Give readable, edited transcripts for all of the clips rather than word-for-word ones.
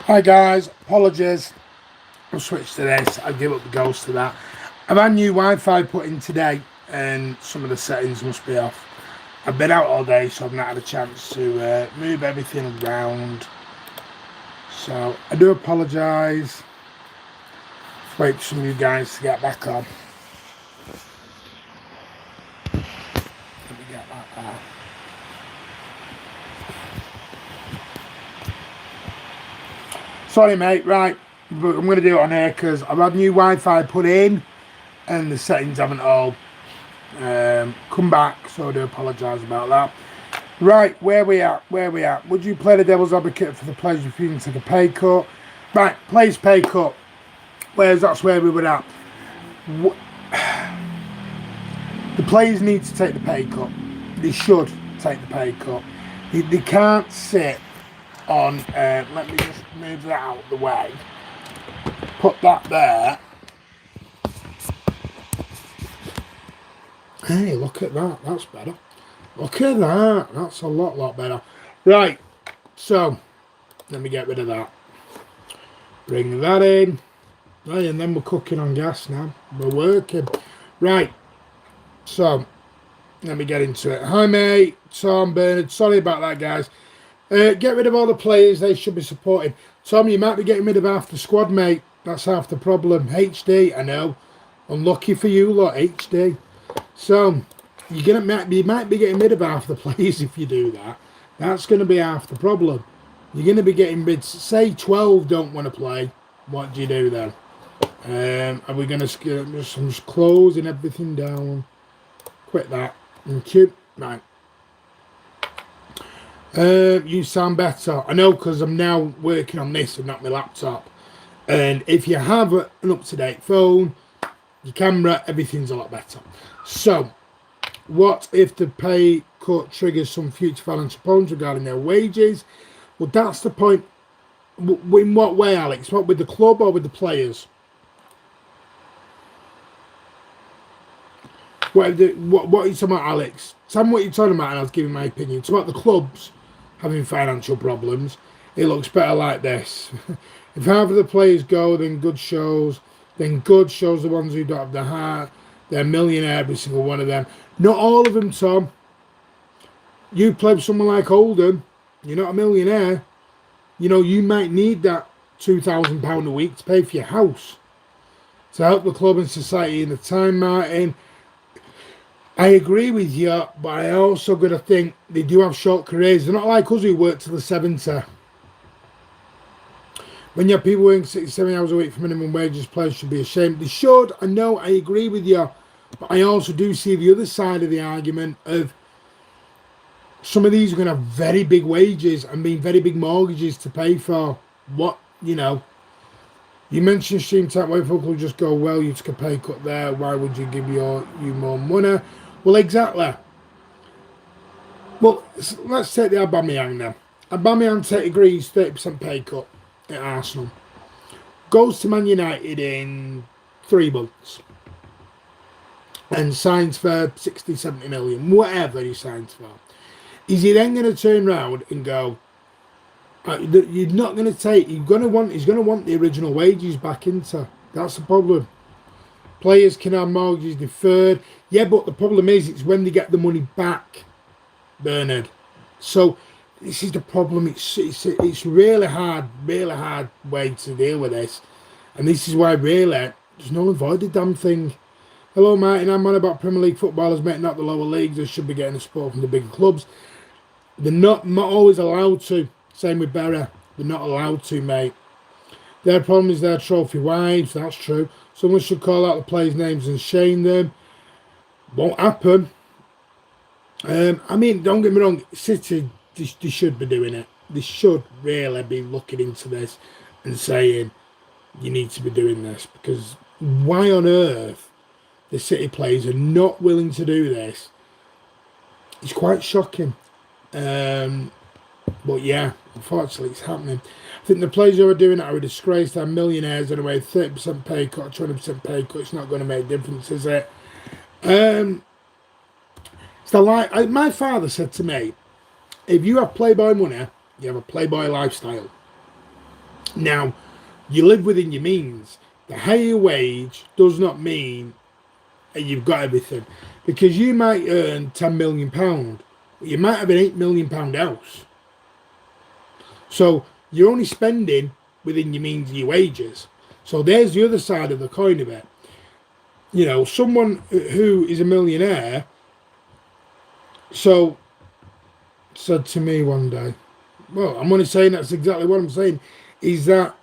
Hi guys, apologies. I'll switch to this. I give up the ghost to that. I've had new Wi-Fi put in today, and some of the settings must be off. I've been out all day, so I've not had a chance to move everything around. So I do apologise. Wait for some of you guys to get back on. Let me get that there. Sorry, mate. Right, but I'm going to do it on here because I've had new Wi-Fi put in, and the settings haven't all come back, so I do apologise about that. Right, where we at? Would you play the devil's advocate for the players refusing to take a pay cut? Right, players pay cut. That's where we were at. The players need to take the pay cut. They should take the pay cut. They can't sit on. Let me just move that out of the way. Put that there. Hey, look at that. That's better. Look at that. That's a lot better. Right. So, let me get rid of that. Bring that in. Right, and then we're cooking on gas now. We're working. Right. So, let me get into it. Hi, mate. Tom, Bernard. Sorry about that, guys. Get rid of all the players they should be supporting. Tom, you might be getting rid of half the squad, mate. That's half the problem. HD, I know. Unlucky for you lot, HD. So, you might be getting rid of half the players if you do that. That's going to be half the problem. You're going to be getting rid. Say 12 don't want to play. What do you do then? Are we going to just closing everything down? Quit that. Thank you. Right. You sound better. I know because I'm now working on this and not my laptop. And if you have an up-to-date phone, your camera, everything's a lot better. So, what if the pay cut triggers some future financial problems regarding their wages? Well, that's the point. In what way, Alex? What, with the club or with the players? What are you talking about, Alex? Tell me what you're talking about and I'll give you my opinion. It's about the clubs having financial problems. It looks better like this. If half of the players go, then good shows the ones who don't have the heart. They're millionaire, every single one of them. Not all of them, Tom. You play with someone like Oldham, you're not a millionaire. You know, you might need that £2,000 a week to pay for your house. To help the club and society in the time, Martin. I agree with you, but I also got to think they do have short careers. They're not like us who work till the 70. When you have people working 67 hours a week for minimum wages, players should be ashamed. They should. I know, I agree with you. But I also do see the other side of the argument of some of these are going to have very big wages and being very big mortgages to pay for. What, you know. You mentioned Stream Tech, where folk will just go, well, you took a pay cut there. Why would you give you more money? Well, exactly. Well, let's take the Aubameyang then. Aubameyang agrees 30% pay cut at Arsenal. Goes to Man United in 3 months. And signs for 60, 70 million. Whatever he signs for. Is he then going to turn around and go, you're not going to take, he's going to want the original wages back into. That's the problem. Players can have mortgages deferred. Yeah, but the problem is it's when they get the money back, Bernard. So this is the problem. It's really hard way to deal with this. And this is why really there's no avoid the damn thing. Hello, Martin. I'm on about Premier League footballers, mate, not the lower leagues. They should be getting the support from the bigger clubs. They're not always allowed to. Same with Berra. They're not allowed to, mate. Their problem is their trophy wives. That's true. Someone should call out the players' names and shame them. Won't happen. I mean, don't get me wrong. City, they should be doing it. They should really be looking into this and saying, you need to be doing this. Because why on earth the City players are not willing to do this? It's quite shocking. But yeah, unfortunately it's happening. I think the players who are doing it are a disgrace. They're millionaires anyway. 30% pay cut, 20% pay cut. It's not going to make a difference, is it? It's my father said to me, if you have Playboy money, you have a Playboy lifestyle. Now, you live within your means. The higher wage does not mean that you've got everything, because you might earn £10 million, but you might have an £8 million house. So you're only spending within your means of your wages. So there's the other side of the coin of it. You know, someone who is a millionaire said to me one day, well, I'm only saying that's exactly what I'm saying, is that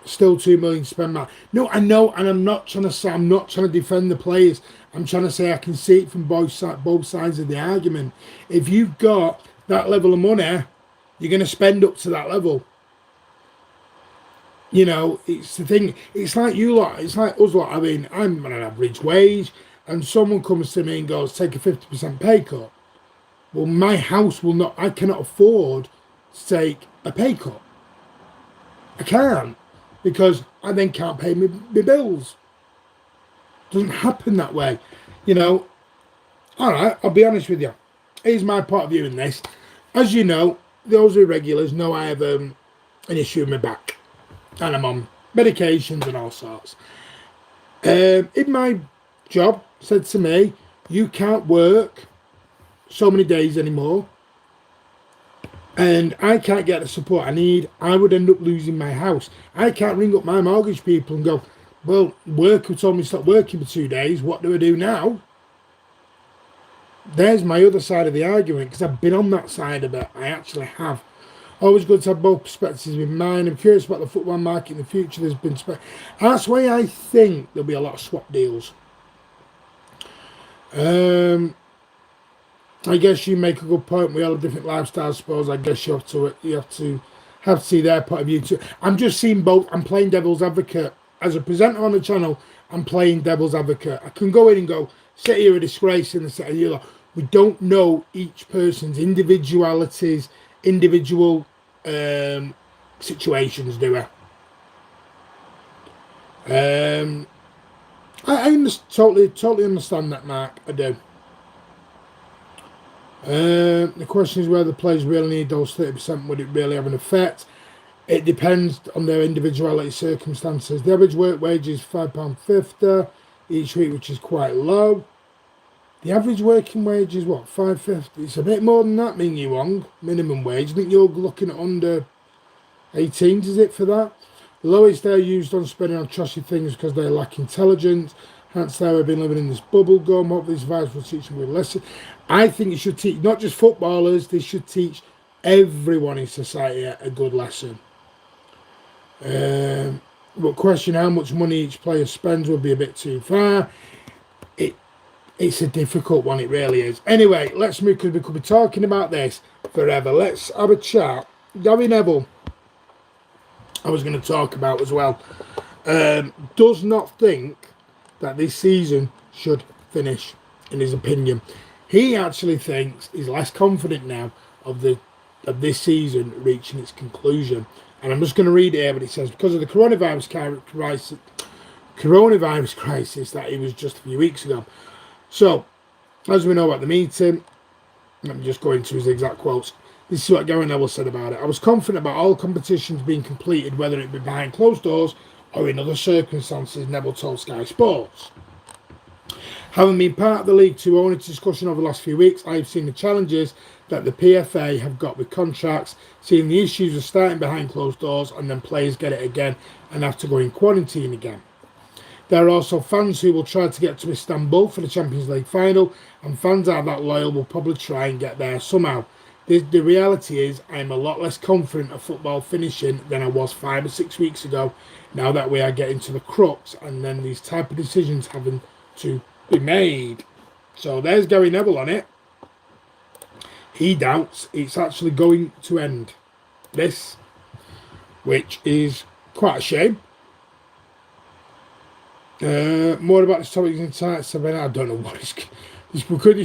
still 2 million to spend that. No, I know, and I'm not trying to defend the players. I'm trying to say I can see it from both sides of the argument. If you've got that level of money, you're going to spend up to that level. You know, it's the thing. It's like you lot. It's like us lot. I mean, I'm on an average wage, and someone comes to me and goes, take a 50% pay cut. Well, my house will not. I cannot afford to take a pay cut. I can't, because I then can't pay my bills. It doesn't happen that way. You know. All right, I'll be honest with you. Here's my point of view in this. As you know, those who are regulars know I have an issue with my back, and I'm on medications and all sorts. In my job, said to me, you can't work so many days anymore, and I can't get the support I need. I would end up losing my house. I can't ring up my mortgage people and go, well, worker told me to stop working for 2 days. What do I do now? There's my other side of the argument, because I've been on that side of it. I actually have. Always good to have both perspectives in mind. I'm curious about the football market in the future. There's been that's why I think there'll be a lot of swap deals. I guess you make a good point. We all have different lifestyles, I suppose. I guess you have to see their point of view too. I'm just seeing both. I'm playing devil's advocate. As a presenter on the channel, I'm playing devil's advocate. I can go in and go, sit here a disgrace in the set of you. We don't know each person's individualities, individual situations, do we? I totally understand that, Mark. I do. The question is whether the players really need those 30%. Would it really have an effect? It depends on their individuality circumstances. The average work wage is £5.50 each week, which is quite low. The average working wage is what, £5.50? It's a bit more than that, Ming Yu Wong, minimum wage. I think you're looking at under 18s, is it, for that? The lowest they're used on spending on trashy things because they lack intelligence. Hence, they have been living in this bubble gum. Hopefully, this virus will teach them a lesson. I think it should teach not just footballers, they should teach everyone in society a good lesson. But question how much money each player spends would be a bit too far. It's a difficult one, it really is. Anyway, let's move, because we could be talking about this forever. Let's have a chat. Gary Neville, I was going to talk about as well, does not think that this season should finish, in his opinion. He actually thinks he's less confident now of this season reaching its conclusion. And I'm just going to read it here, but it says, because of the coronavirus crisis that it was just a few weeks ago. So, as we know about the meeting, let me just go into his exact quotes. This is what Gary Neville said about it. I was confident about all competitions being completed, whether it be behind closed doors or in other circumstances, Neville told Sky Sports. Having been part of the League Two owner's discussion over the last few weeks, I have seen the challenges that the PFA have got with contracts, seeing the issues of starting behind closed doors and then players get it again and have to go in quarantine again. There are also fans who will try to get to Istanbul for the Champions League final, and fans are that loyal will probably try and get there somehow. The reality is I am a lot less confident of football finishing than I was 5 or 6 weeks ago, now that we are getting to the crux and then these type of decisions having to be made. So there's Gary Neville on it. He doubts it's actually going to end this, which is quite a shame. More about this topic in time. I don't know what this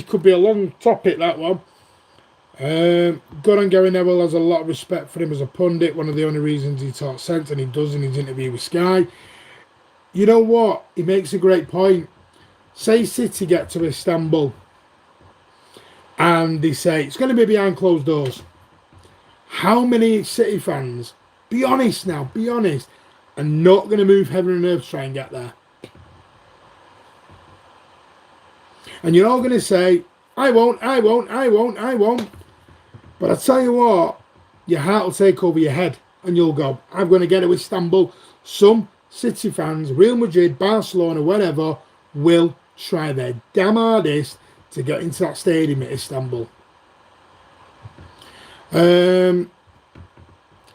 could be a long topic, that one. Good on Gary Neville. Has a lot of respect for him as a pundit. One of the only reasons he talks sense, and he does in his interview with Sky. You know what? He makes a great point. Say City get to Istanbul and they say it's going to be behind closed doors. How many City fans Be honest now. Be honest. I'm not going to move heaven and earth to try and get there. And you're all going to say, I won't, I won't, I won't, I won't. But I tell you what, your heart will take over your head and you'll go, I'm going to get it with Istanbul. Some City fans, Real Madrid, Barcelona, whatever, will try their damn hardest to get into that stadium at Istanbul.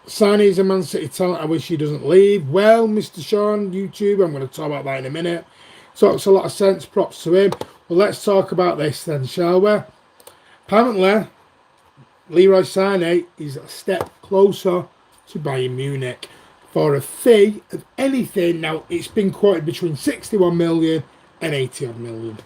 Sané's a Man City talent. I wish he doesn't leave. Well, Mr. Sean, YouTube, I'm going to talk about that in a minute. Talks a lot of sense, props to him. Well, let's talk about this then, shall we? Apparently, Leroy Sané is a step closer to Bayern Munich for a fee of anything. Now, it's been quoted between 61 million and 80 odd million.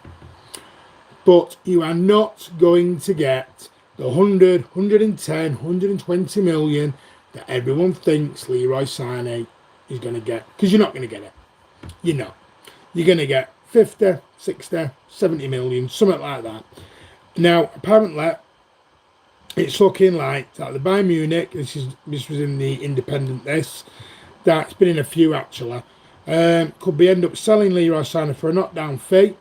But you are not going to get the 100, 110, 120 million that everyone thinks Leroy Sané is going to get. Because you're not going to get it. You're not. You're going to get 50, 60, 70 million, something like that. Now, apparently, it's looking like that the Bayern Munich, this was in the Independent, that's been in a few actually, could be end up selling Leroy Sané for a knockdown fee.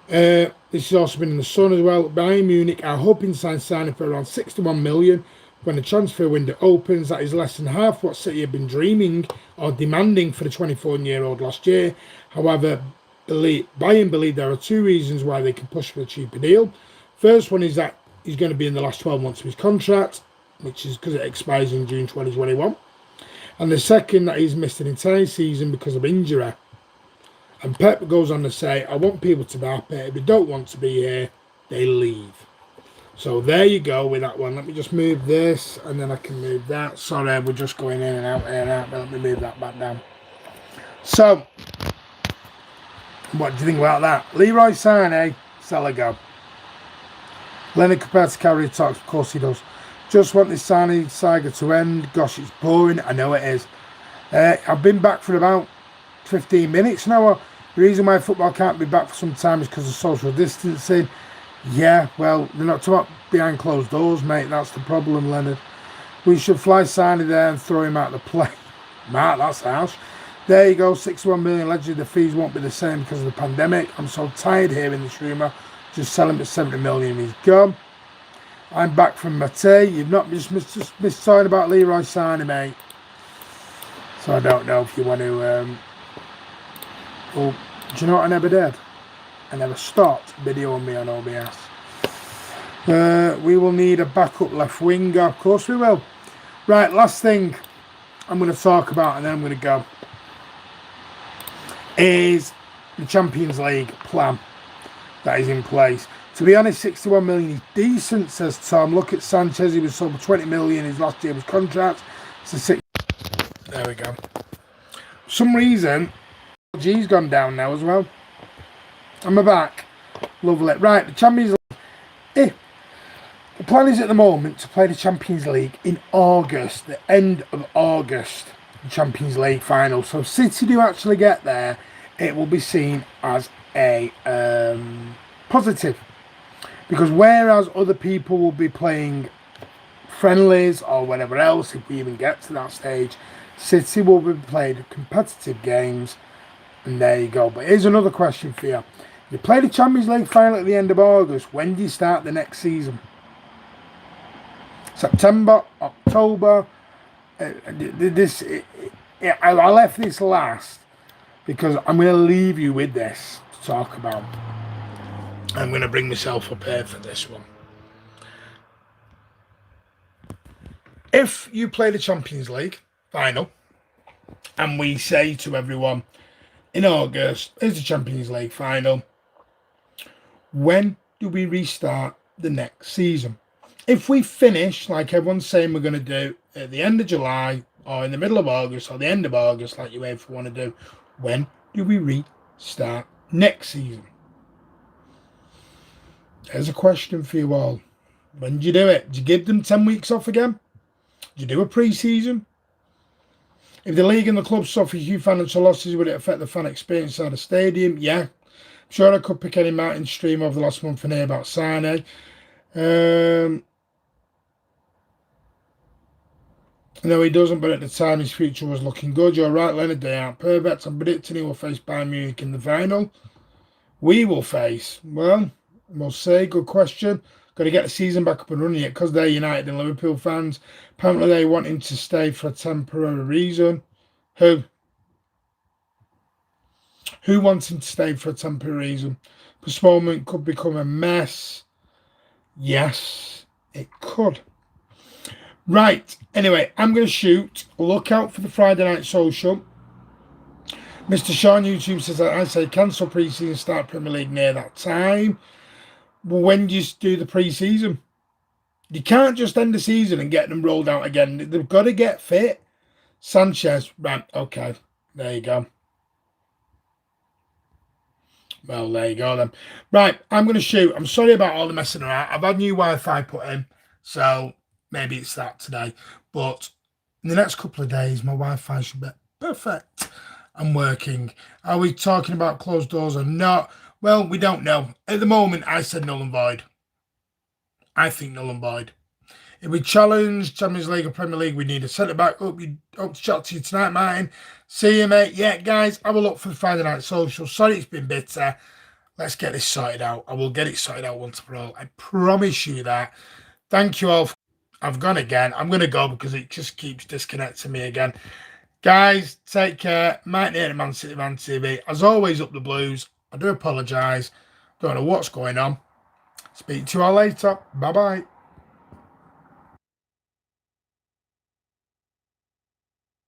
This has also been in the Sun as well. Bayern Munich are hoping to sign Sané for around 61 million when the transfer window opens. That is less than half what City have been dreaming or demanding for the 24-year-old last year. However, Bayern believe there are two reasons why they can push for a cheaper deal. First one is that he's going to be in the last 12 months of his contract, which is because it expires in June 2021. And the second, that he's missed an entire season because of injury. And Pep goes on to say, I want people to be happy. If they don't want to be here, they leave. So there you go with that one. Let me just move this and then I can move that. Sorry, we're just going in and out, but let me move that back down. So, what do you think about that? Leroy Sané, sell a go. Leonard compared to carry talks, of course he does. Just want this Sané saga to end. Gosh, it's boring. I know it is. I've been back for about 15 minutes now. The reason why football can't be back for some time is because of social distancing. Yeah, well, they're not talking about behind closed doors, mate. That's the problem, Leonard. We should fly Sané there and throw him out the plane. Mark, that's harsh. There you go, 61 million. Allegedly, the fees won't be the same because of the pandemic. I'm so tired hearing this rumour. Just sell him at 70 million. He's gone. I'm back from Mate. You've not just missed talking about Leroy Sané, mate. So I don't know if you want to. Well, do you know what I never did? I never stopped videoing me on OBS. We will need a backup left winger. Of course we will. Right, last thing I'm going to talk about and then I'm going to go is the Champions League plan that is in place. To be honest, 61 million is decent, says Tom. Look at Sanchez. He was sold for 20 million his last year of his contract. There we go. For some reason, G's gone down now as well. I'm back. Lovely. Right, the Champions League. The plan is at the moment to play the Champions League in August, the end of August, the Champions League final. So if City do actually get there, it will be seen as a positive. Because whereas other people will be playing friendlies or whatever else, if we even get to that stage, City will be playing competitive games. And there you go. But here's another question for you. You play the Champions League final at the end of August. When do you start the next season? September, October. I left this last because I'm going to leave you with this to talk about. I'm going to bring myself up here for this one. If you play the Champions League final and we say to everyone in August, here's the Champions League final, when do we restart the next season? If we finish, like everyone's saying we're going to do, at the end of July or in the middle of August or the end of August, like you ever want to do, when do we restart next season? There's a question for you all. When do you do it? Do you give them 10 weeks off again? Do you do a pre-season? If the league and the club suffer huge financial losses, would it affect the fan experience at the stadium? Yeah. I'm sure I could pick any Martin stream over the last month and hear about Sané. No, he doesn't, but at the time his future was looking good. You're right, Leonard, they aren't perfect. I'm predicting he will face Bayern Munich in the final. We will face, well, we'll see. Good question. Got to get the season back up and running yet because they're United and Liverpool fans. Apparently they want him to stay for a temporary reason. Who? Who wants him to stay for a temporary reason? Postponement could become a mess. Yes, it could. Right. Anyway, I'm going to shoot. Look out for the Friday Night Social. Mr. Sean YouTube says, I say cancel pre-season, start Premier League near that time. Well, when do you do the pre-season? You can't just end the season and get them rolled out again. They've got to get fit. Sanchez, right, okay. There you go. Well, there you go then. Right, I'm going to shoot. I'm sorry about all the messing around. I've had new Wi-Fi put in, so maybe it's that today. But in the next couple of days, my Wi-Fi should be perfect and working. Are we talking about closed doors or not? Well, we don't know. At the moment, I said null and void. I think null and void. If we challenge Champions League or Premier League, we need a centre-back. Hope to chat to you tonight, Martin. See you, mate. Yeah, guys, have a look for the Friday Night Social. Sorry it's been bitter. Let's get this sorted out. I will get it sorted out once for all. I promise you that. Thank you all. I've gone again. I'm going to go because it just keeps disconnecting me again. Guys, take care. Martin here at Man City Man TV. As always, up the Blues. I do apologise. Don't know what's going on. Speak to you all later. Bye-bye.